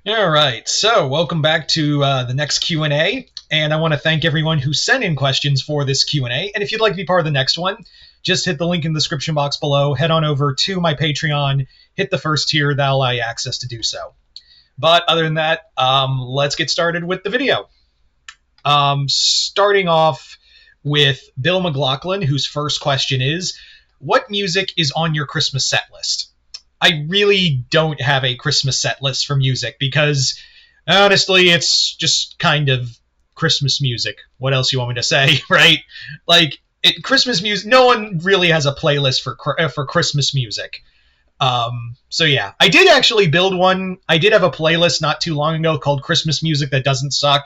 All right, so welcome back to the next Q&A, and I want to thank everyone who sent in questions for this Q&A. And if you'd like to be part of the next one, just hit the link in the description box below, head on over to my Patreon, hit the first tier, that'll allow you access to do so. But other than that, let's get started with the video. Starting off with Bill McLaughlin, whose first question is, what music is on your Christmas set list? I really don't have a Christmas set list for music because, honestly, it's just kind of Christmas music. What else you want me to say, right? Christmas music. No one really has a playlist for Christmas music. So yeah, I did actually build one. I did have a playlist not too long ago called Christmas Music That Doesn't Suck,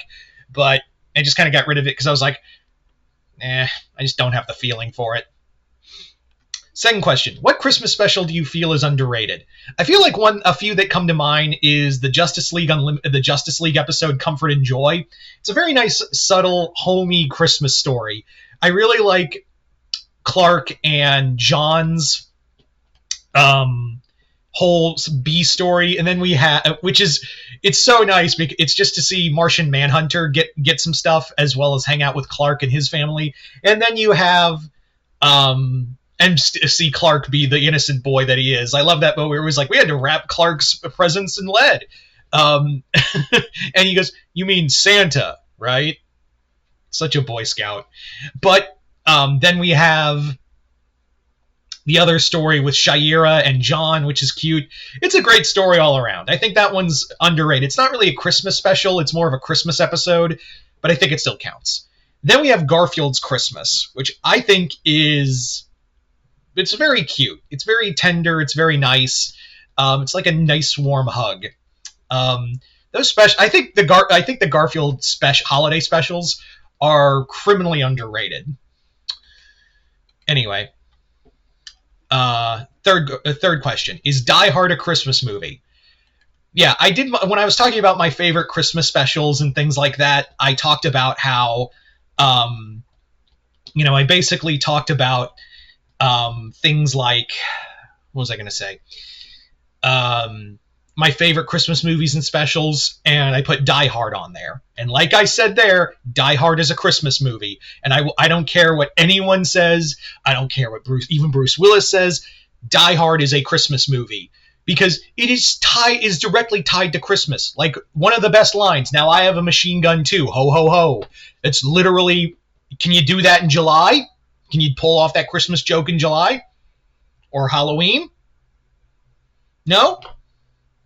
but I just kind of got rid of it because I was like, I just don't have the feeling for it. Second question: what Christmas special do you feel is underrated? I feel like a few that come to mind is the Justice League episode "Comfort and Joy." It's a very nice, subtle, homey Christmas story. I really like Clark and John's whole B story, and then we have, it's so nice because it's just to see Martian Manhunter get some stuff as well as hang out with Clark and his family, and then you have and see Clark be the innocent boy that he is. I love that moment where it was like, we had to wrap Clark's presents in lead. And he goes, you mean Santa, right? Such a Boy Scout. But then we have the other story with Shaira and John, which is cute. It's a great story all around. I think that one's underrated. It's not really a Christmas special. It's more of a Christmas episode, but I think it still counts. Then we have Garfield's Christmas, which I think it's very cute. It's very tender. It's very nice. It's like a nice warm hug. Those special. I think the Garfield holiday specials are criminally underrated. Anyway, third question: is Die Hard a Christmas movie? Yeah, I did. When I was talking about my favorite Christmas specials and things like that, I talked about how, I basically talked about things like, what was I going to say? My favorite Christmas movies and specials, and I put Die Hard on there. And like I said there, Die Hard is a Christmas movie, and I don't care what anyone says. I don't care what even Bruce Willis says. Die Hard is a Christmas movie because it is directly tied to Christmas. Like one of the best lines. Now I have a machine gun too. Ho ho ho. It's literally. Can you do that in July? Can you pull off that Christmas joke in July? Or Halloween? No?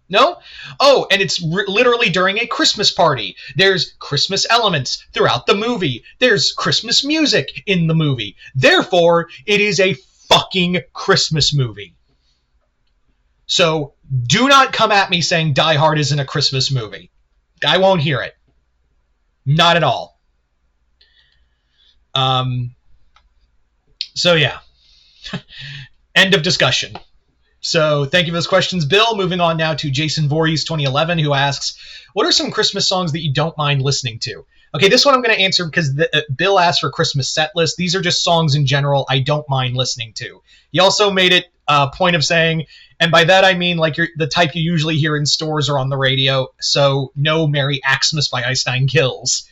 No? Oh, and it's literally during a Christmas party. There's Christmas elements throughout the movie. There's Christmas music in the movie. Therefore, it is a fucking Christmas movie. So, do not come at me saying Die Hard isn't a Christmas movie. I won't hear it. Not at all. So yeah, end of discussion. So thank you for those questions, Bill. Moving on now to Jason Voorhees 2011, who asks, what are some Christmas songs that you don't mind listening to? Okay, this one I'm going to answer because Bill asked for Christmas set list. These are just songs in general I don't mind listening to. He also made it a point of saying, and by that I mean like the type you usually hear in stores or on the radio, so no Merry Xmas by Einstein Kills.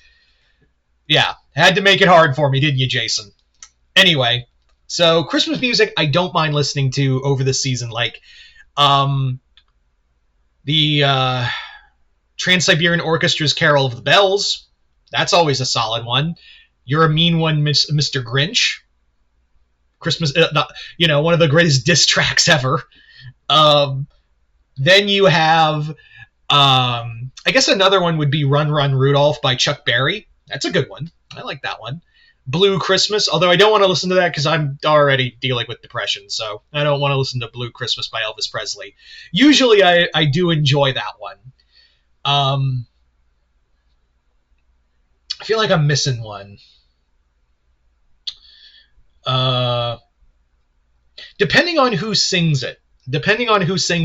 Yeah, had to make it hard for me, didn't you, Jason? Anyway, so Christmas music I don't mind listening to over the season, like the Trans-Siberian Orchestra's Carol of the Bells. That's always a solid one. You're a Mean One, Mr. Grinch. Christmas, one of the greatest diss tracks ever. Then you have, I guess another one would be Run Run Rudolph by Chuck Berry. That's a good one. I like that one. Blue Christmas, although I don't want to listen to that because I'm already dealing with depression, so I don't want to listen to Blue Christmas by Elvis Presley. Usually I do enjoy that one. I feel like I'm missing one. Depending on who sings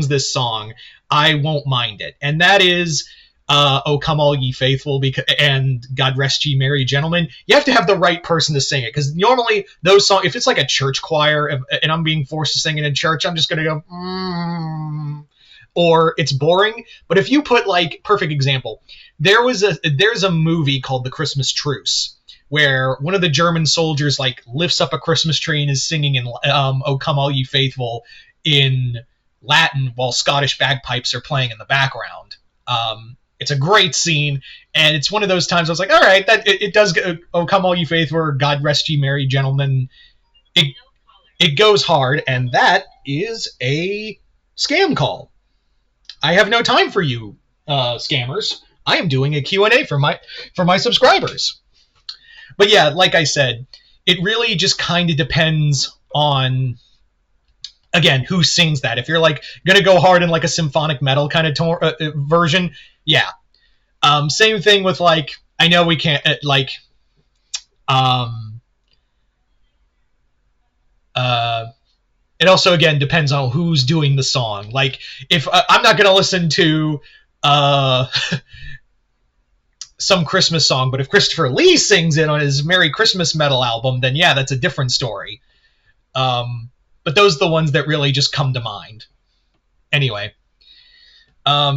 this song, I won't mind it. And that is Oh Come All Ye Faithful and God Rest Ye Merry Gentlemen. You have to have the right person to sing it, because normally those songs, if it's like a church choir and I'm being forced to sing it in church, I'm just going to go, or it's boring. But if you put like, perfect example, there's a movie called The Christmas Truce, where one of the German soldiers like lifts up a Christmas tree and is singing in "O Come All Ye Faithful" in Latin while Scottish bagpipes are playing in the background. It's a great scene, and it's one of those times I was like, all right, that it does go, "O Come All Ye Faithful" or "God Rest Ye Merry Gentlemen." It goes hard, and that is a scam call. I have no time for you, scammers. I am doing a Q&A for my subscribers. But yeah, like I said, it really just kind of depends on, again, who sings that. If you're like gonna go hard in like a symphonic metal kind of version, yeah. Same thing with like, I know we can't it also again depends on who's doing the song. Like if I'm not gonna listen to some Christmas song, but if Christopher Lee sings it on his Merry Christmas metal album, then yeah, that's a different story. But those are the ones that really just come to mind. Anyway,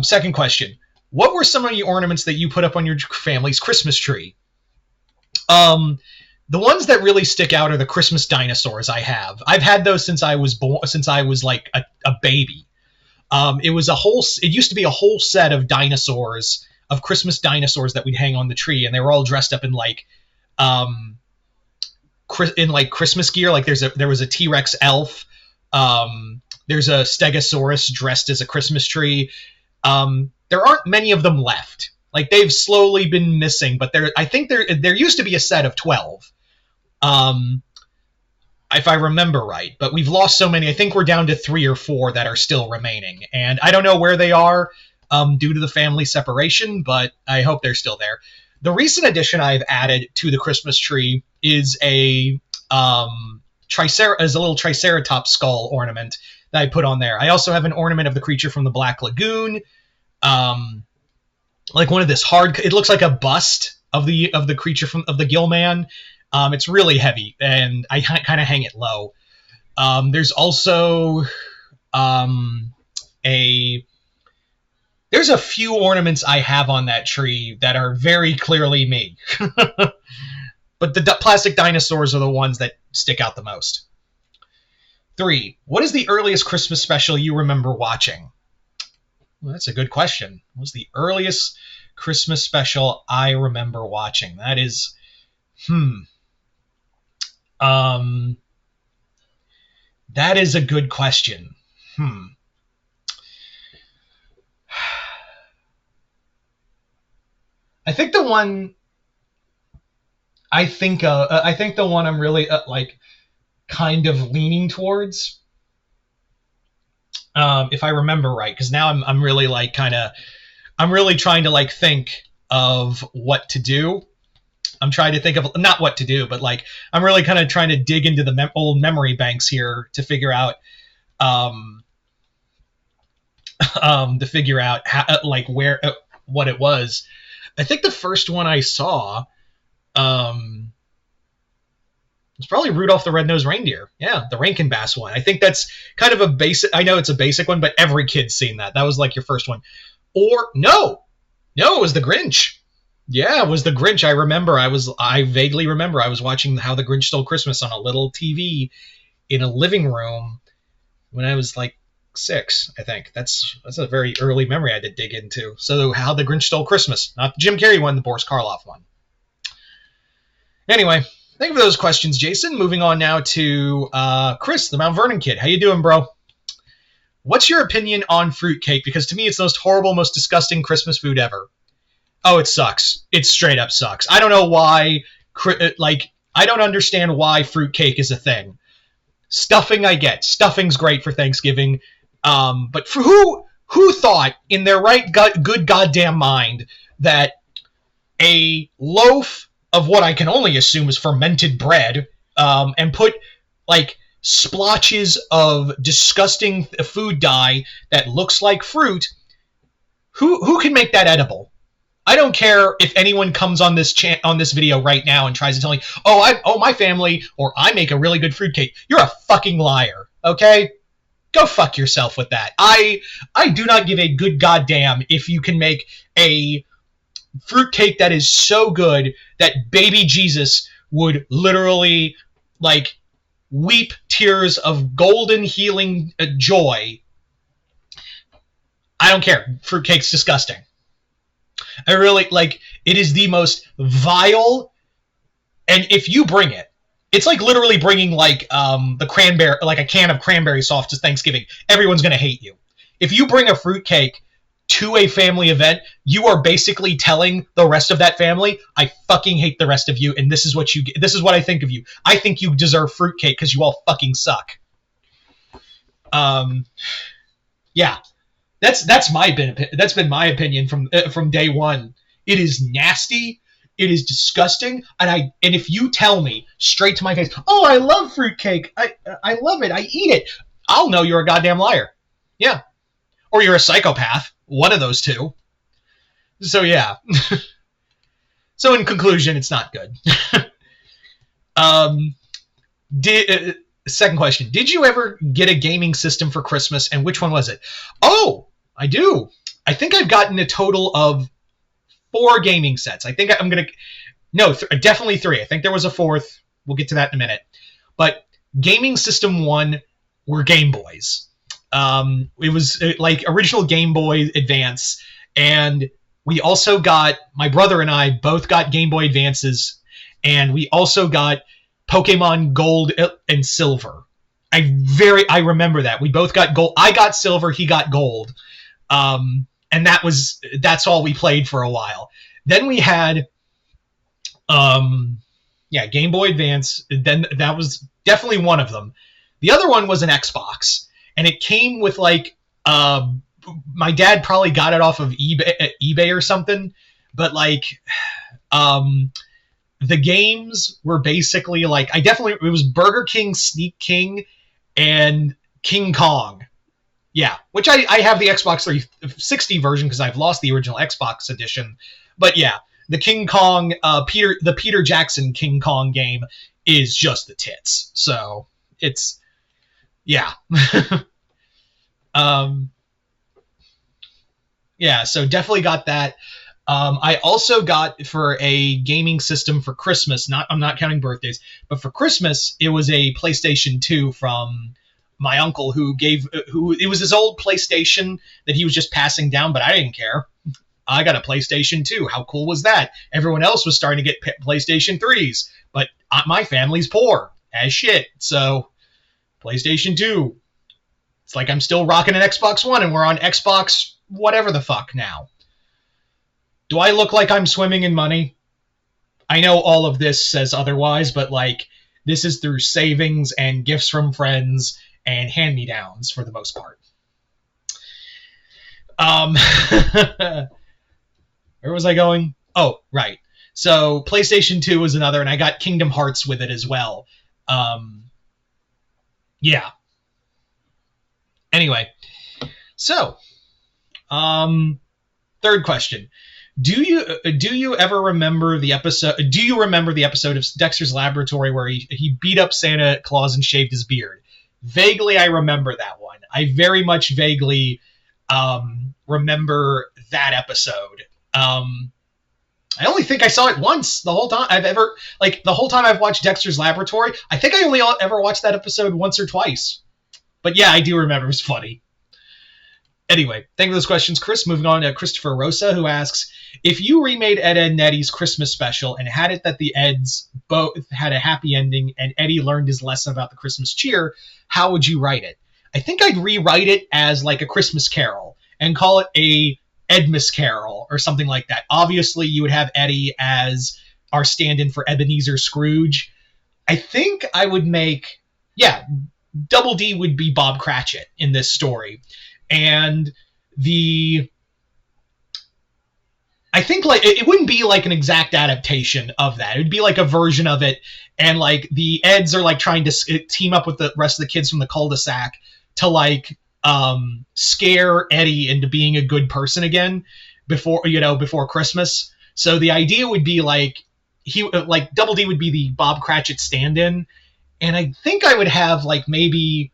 second question. What were some of the ornaments that you put up on your family's Christmas tree? The ones that really stick out are the Christmas dinosaurs I have. I've had those since I was like a baby. It used to be a whole set of dinosaurs, of Christmas dinosaurs that we'd hang on the tree, and they were all dressed up in like Christmas gear. Like there was a T-Rex elf. There's a Stegosaurus dressed as a Christmas tree. There aren't many of them left. Like they've slowly been missing, but I think there used to be a set of 12. If I remember right, but we've lost so many. I think we're down to 3 or 4 that are still remaining, and I don't know where they are due to the family separation, but I hope they're still there. The recent addition I've added to the Christmas tree is a little Triceratops skull ornament that I put on there. I also have an ornament of the creature from the Black Lagoon, like one of this it looks like a bust of the creature of the Gill Man. It's really heavy, and I kind of hang it low. There's also there's a few ornaments I have on that tree that are very clearly me. But the plastic dinosaurs are the ones that stick out the most. 3. What is the earliest Christmas special you remember watching? Well, that's a good question. What was the earliest Christmas special I remember watching? That is, that is a good question. I think the one I'm really like kind of leaning towards, if I remember right, because now I'm really like I'm really trying to like think of what to do. I'm trying to think of not what to do, but like I'm really kind of trying to dig into the old memory banks here to figure out how, like where what it was. I think the first one I saw was probably Rudolph the Red-Nosed Reindeer. Yeah, the Rankin Bass one. I think that's kind of a basic. I know it's a basic one, but every kid's seen that. That was like your first one. Or no, it was the Grinch. Yeah, it was the Grinch. I vaguely remember I was watching How the Grinch Stole Christmas on a little TV in a living room when I was like 6, I think. That's a very early memory I had to dig into. So How the Grinch Stole Christmas, not the Jim Carrey one, the Boris Karloff one. Anyway, thank you for those questions, Jason. Moving on now to Chris, the Mount Vernon kid. How you doing, bro? What's your opinion on fruitcake? Because to me, it's the most horrible, most disgusting Christmas food ever. Oh, it sucks. It straight up sucks. I don't know why. I don't understand why fruitcake is a thing. Stuffing, I get. Stuffing's great for Thanksgiving. But for who thought in their right good goddamn mind that a loaf of what I can only assume is fermented bread, and put like splotches of disgusting food dye that looks like fruit, who can make that edible? I don't care if anyone comes on this video right now and tries to tell me, my family, or I make a really good fruitcake. You're a fucking liar, okay? Go fuck yourself with that. I do not give a good goddamn if you can make a fruitcake that is so good that baby Jesus would literally like weep tears of golden healing joy. I don't care. Fruitcake's disgusting. I really like it is the most vile, and if you bring it, it's like literally bringing like the cranberry, like a can of cranberry sauce to Thanksgiving. Everyone's gonna hate you. If you bring a fruitcake to a family event, you are basically telling the rest of that family, I fucking hate the rest of you, and this is what you get. This is what I think of you. I think you deserve fruitcake because you all fucking suck. Yeah, that's been my opinion from day one. It is nasty. It is disgusting, and if you tell me straight to my face, oh, I love fruitcake, I love it, I eat it, I'll know you're a goddamn liar. Yeah, or you're a psychopath. One of those two. So yeah. So in conclusion, it's not good. Second question: did you ever get a gaming system for Christmas, and which one was it? Oh, I do. I think I've gotten a total of 4 gaming sets. I think I'm gonna definitely 3. I think there was a 4th. We'll get to that in a minute. But gaming system 1 were Game Boys. It was like original Game Boy Advance, and we also got, my brother and I both got Game Boy Advances, and we also got Pokemon Gold and Silver. I remember that. We both got gold. I got silver, he got gold. And that's all we played for a while. Then we had Game Boy Advance. Then that was definitely one of them. The other one was an Xbox, and it came with like my dad probably got it off of eBay or something, but like the games were basically like it was Burger King, Sneak King, and King Kong. Yeah, which I have the Xbox 360 version because I've lost the original Xbox edition. But yeah, the King Kong, the Peter Jackson King Kong game is just the tits. So it's, yeah. Yeah, so definitely got that. I also got for a gaming system for Christmas. I'm not counting birthdays, but for Christmas it was a PlayStation 2 from my uncle who it was his old PlayStation that he was just passing down, but I didn't care. I got a PlayStation 2. How cool was that? Everyone else was starting to get PlayStation 3s, but my family's poor as shit. So PlayStation 2. It's like I'm still rocking an Xbox One and we're on Xbox whatever the fuck now. Do I look like I'm swimming in money? I know all of this says otherwise, but like this is through savings and gifts from friends and hand-me-downs for the most part. Where was I going? Oh, right. So PlayStation 2 was another, and I got Kingdom Hearts with it as well. Yeah. Anyway, so third question. Do you ever remember the episode? Do you remember the episode of Dexter's Laboratory where he beat up Santa Claus and shaved his beard? Vaguely, I remember that one. I very much vaguely remember that episode. I only think I saw it once the whole time the whole time I've watched Dexter's Laboratory. I think I only ever watched that episode once or twice. But yeah, I do remember. It was funny. Anyway, thank you for those questions, Chris. Moving on to Christopher Rosa, who asks, if you remade Ed, Edd n Eddy's Christmas special and had it that the Eds both had a happy ending and Eddie learned his lesson about the Christmas cheer, how would you write it? I think I'd rewrite it as like a Christmas Carol and call it a Edmas Carol or something like that. Obviously, you would have Eddie as our stand-in for Ebenezer Scrooge. I think I would make, Double D would be Bob Cratchit in this story. And I think like it wouldn't be like an exact adaptation of that. It would be like a version of it, and like the Eds are like trying to team up with the rest of the kids from the cul-de-sac to like scare Eddie into being a good person again before Christmas. So the idea would be like Double D would be the Bob Cratchit stand-in, and I think I would have like maybe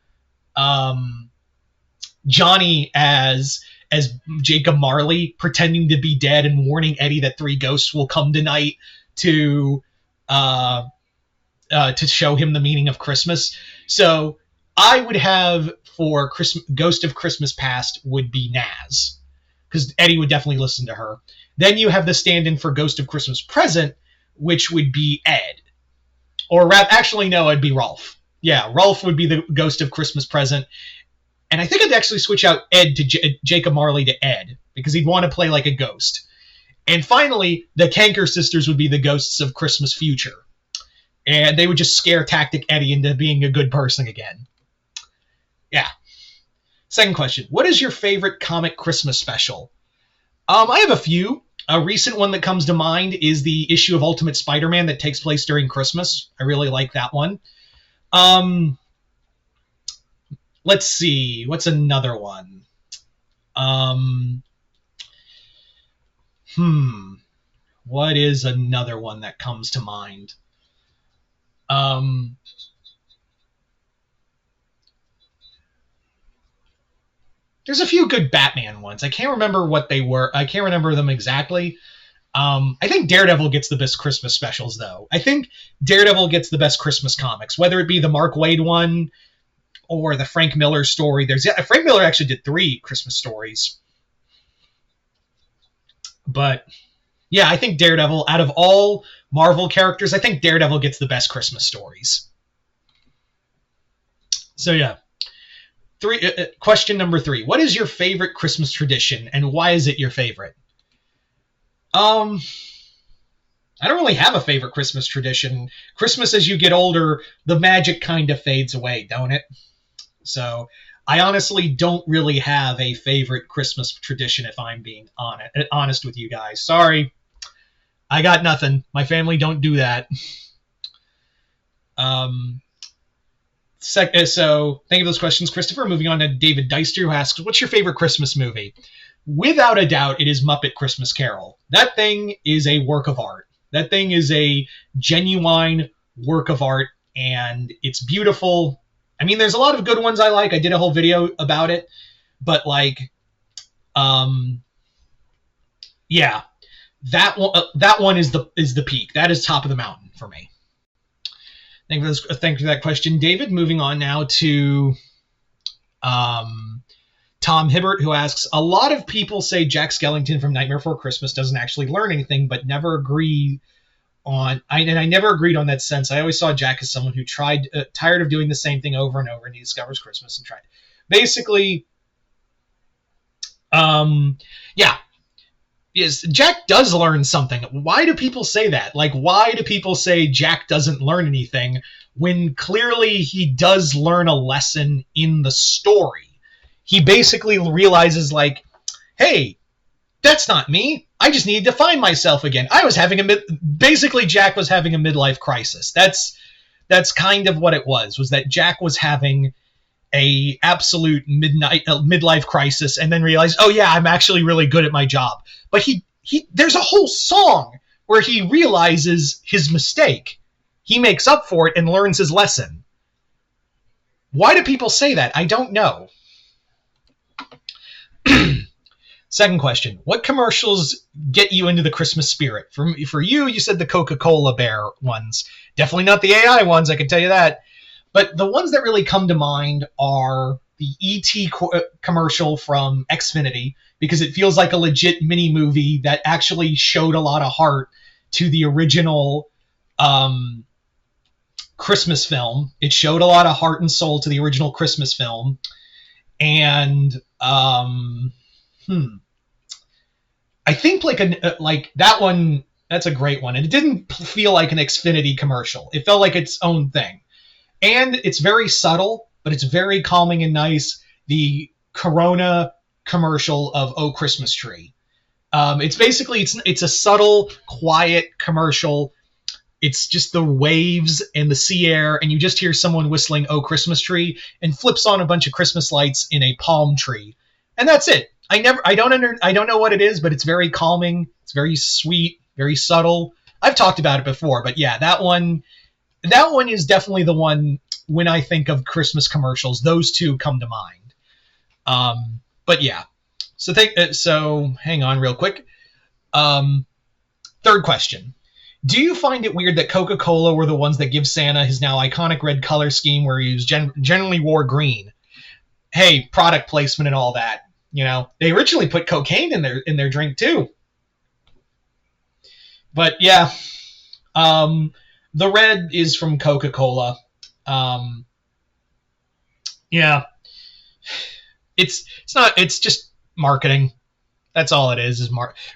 Johnny as Jacob Marley pretending to be dead and warning Eddie that three ghosts will come tonight to to show him the meaning of Christmas. So I would have for Ghost of Christmas Past would be Naz, because Eddie would definitely listen to her. Then you have the stand-in for Ghost of Christmas Present, which would be Ed. Or actually, no, it'd be Rolf. Yeah, Rolf would be the Ghost of Christmas Present. And I think I'd actually switch out Ed to Jacob Marley to Ed, because he'd want to play like a ghost. And finally, the Kanker sisters would be the ghosts of Christmas Future. And they would just scare Tactic Eddie into being a good person again. Yeah. Second question. What is your favorite comic Christmas special? I have a few. A recent one that comes to mind is the issue of Ultimate Spider-Man that takes place during Christmas. I really like that one. Let's see. What's another one? What is another one that comes to mind? There's a few good Batman ones. I can't remember what they were. I can't remember them exactly. I think Daredevil gets the best Christmas specials, though. I think Daredevil gets the best Christmas comics, whether it be the Mark Waid one or the Frank Miller story. Frank Miller actually did 3 Christmas stories. But yeah, I think Daredevil, out of all Marvel characters, I think Daredevil gets the best Christmas stories. So yeah. Question number 3. What is your favorite Christmas tradition, and why is it your favorite? I don't really have a favorite Christmas tradition. Christmas, as you get older, the magic kind of fades away, don't it? So I honestly don't really have a favorite Christmas tradition, if I'm being honest with you guys. Sorry. I got nothing. My family don't do that. So thank you for those questions, Christopher. Moving on to David Deister, who asks, what's your favorite Christmas movie? Without a doubt, it is Muppet Christmas Carol. That thing is a work of art. That thing is a genuine work of art, and it's beautiful. I mean, there's a lot of good ones I like. I did a whole video about it, but yeah, that one is the peak. That is top of the mountain for me. Thank you for that question, David. Moving on now to Tom Hibbert, who asks, a lot of people say Jack Skellington from Nightmare Before Christmas doesn't actually learn anything, but never agree on. I never agreed on that sense. I always saw Jack as someone who tired of doing the same thing over and over, and he discovers Christmas and tried. Basically, yeah. Yes, Jack does learn something. Why do people say that? Why do people say Jack doesn't learn anything when clearly he does learn a lesson in the story? He basically realizes, hey, that's not me. I just needed to find myself again. I was having basically Jack was having a midlife crisis. That's kind of what it was that Jack was having a absolute midlife crisis, and then realized, oh yeah, I'm actually really good at my job. But he there's a whole song where he realizes his mistake. He makes up for it and learns his lesson. Why do people say that? I don't know. Second question. What commercials get you into the Christmas spirit? For you said the Coca-Cola Bear ones. Definitely not the AI ones, I can tell you that. But the ones that really come to mind are the E.T. commercial from Xfinity, because it feels like a legit mini-movie that actually showed a lot of heart to the original Christmas film. It showed a lot of heart and soul to the original Christmas film. And I think that one, that's a great one. And it didn't feel like an Xfinity commercial. It felt like its own thing. And it's very subtle, but it's very calming and nice. The Corona commercial of Oh Christmas Tree. It's basically, it's a subtle, quiet commercial. It's just the waves and the sea air, and you just hear someone whistling Oh Christmas Tree and flips on a bunch of Christmas lights in a palm tree. And that's it. I don't know what it is, but it's very calming. It's very sweet, very subtle. I've talked about it before, but yeah, that one is definitely the one when I think of Christmas commercials. Those two come to mind. But yeah. So hang on real quick. Third question. Do you find it weird that Coca-Cola were the ones that give Santa his now iconic red color scheme where he was generally wore green? Hey, product placement and all that. They originally put cocaine in their drink too. But yeah, the red is from Coca-Cola. Yeah, it's not. It's just marketing. That's all it is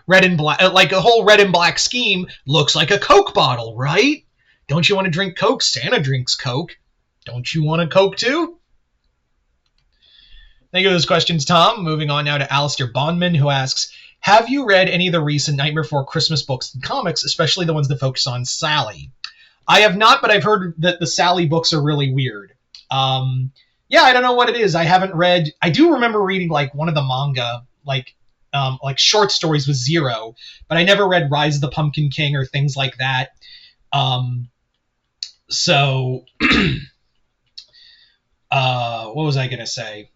red and black. Like a whole red and black scheme looks like a Coke bottle, right? Don't you want to drink Coke? Santa drinks Coke. Don't you want a Coke too? Thank you for those questions, Tom. Moving on now to Alistair Bondman, who asks, have you read any of the recent Nightmare Before Christmas books and comics, especially the ones that focus on Sally? I have not, but I've heard that the Sally books are really weird. Yeah, I don't know what it is. I haven't read. I do remember reading like one of the manga, like short stories with Zero, but I never read Rise of the Pumpkin King or things like that. So, what was I gonna say?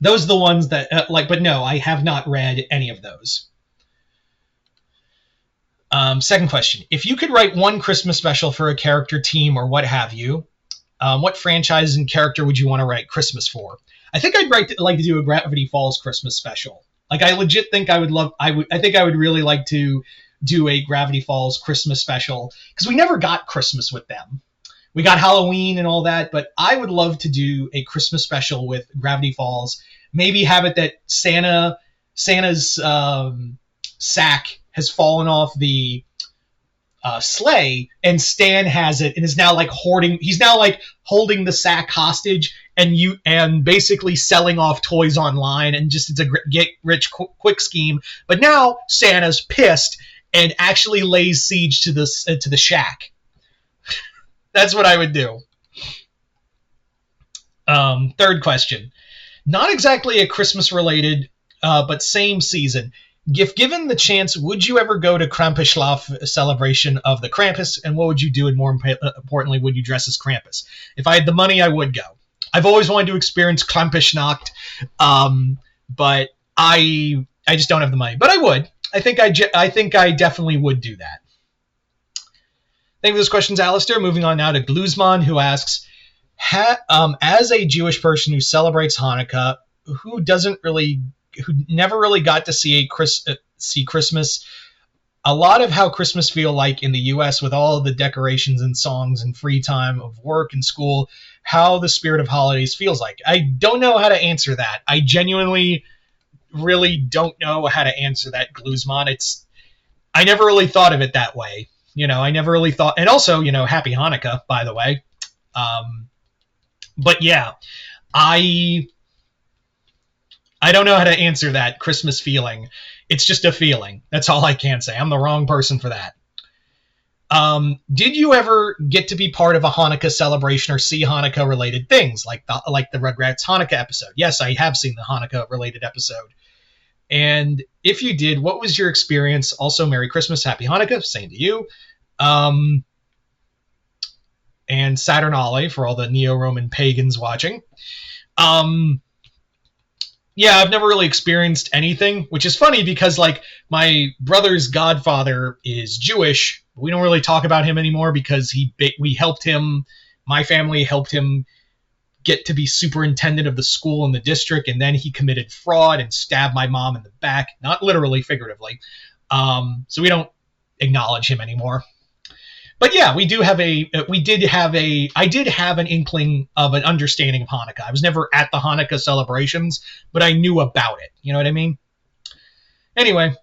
Those are the ones that but no, I have not read any of those. Second question: if you could write one Christmas special for a character, team, or what have you, what franchise and character would you want to write Christmas for? I think I'd like to do a Gravity Falls Christmas special. Like, I legit think I think I would really like to do a Gravity Falls Christmas special, because we never got Christmas with them. We got Halloween and all that, but I would love to do a Christmas special with Gravity Falls. Maybe have it that Santa's sack has fallen off the sleigh, and Stan has it and is now like hoarding. He's now like holding the sack hostage and basically selling off toys online, and just it's a get rich quick scheme. But now Santa's pissed and actually lays siege to the shack. That's what I would do. Third question. Not exactly a Christmas related, but same season. If given the chance, would you ever go to Krampuslauf celebration of the Krampus, and what would you do? And more importantly, would you dress as Krampus? If I had the money, I would go. I've always wanted to experience Krampusnacht, but I just don't have the money. But I would. I think I definitely would do that. Thank you for those questions, Alistair. Moving on now to Gluzman, who asks, as a Jewish person who celebrates Hanukkah, who never really got to see Christmas, a lot of how Christmas feel like in the U.S. with all of the decorations and songs and free time of work and school, how the spirit of holidays feels like. I don't know how to answer that. I genuinely really don't know how to answer that, Gluzman. I never really thought of it that way. I never really thought, and also, Happy Hanukkah, by the way. But yeah, I don't know how to answer that Christmas feeling. It's just a feeling. That's all I can say. I'm the wrong person for that. Did you ever get to be part of a Hanukkah celebration or see Hanukkah related things like the Rugrats Hanukkah episode? Yes, I have seen the Hanukkah related episode. And if you did, what was your experience? Also, Merry Christmas, Happy Hanukkah, same to you. And Saturnalia for all the Neo-Roman pagans watching. Yeah, I've never really experienced anything, which is funny because, like, my brother's godfather is Jewish. We don't really talk about him anymore because we helped him, my family helped him get to be superintendent of the school in the district, and then he committed fraud and stabbed my mom in the back, not literally, figuratively. So we don't acknowledge him anymore. But yeah, I did have an inkling of an understanding of Hanukkah. I was never at the Hanukkah celebrations, but I knew about it. You know what I mean? Anyway,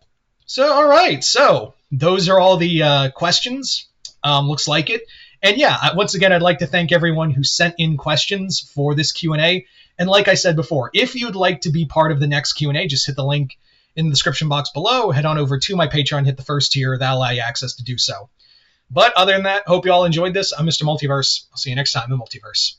all right. So those are all the questions. Looks like it. And yeah, once again, I'd like to thank everyone who sent in questions for this Q&A. And like I said before, if you'd like to be part of the next Q&A, just hit the link in the description box below. Head on over to my Patreon, hit the first tier. That'll allow you access to do so. But other than that, hope you all enjoyed this. I'm Mr. Multiverse. I'll see you next time in the Multiverse.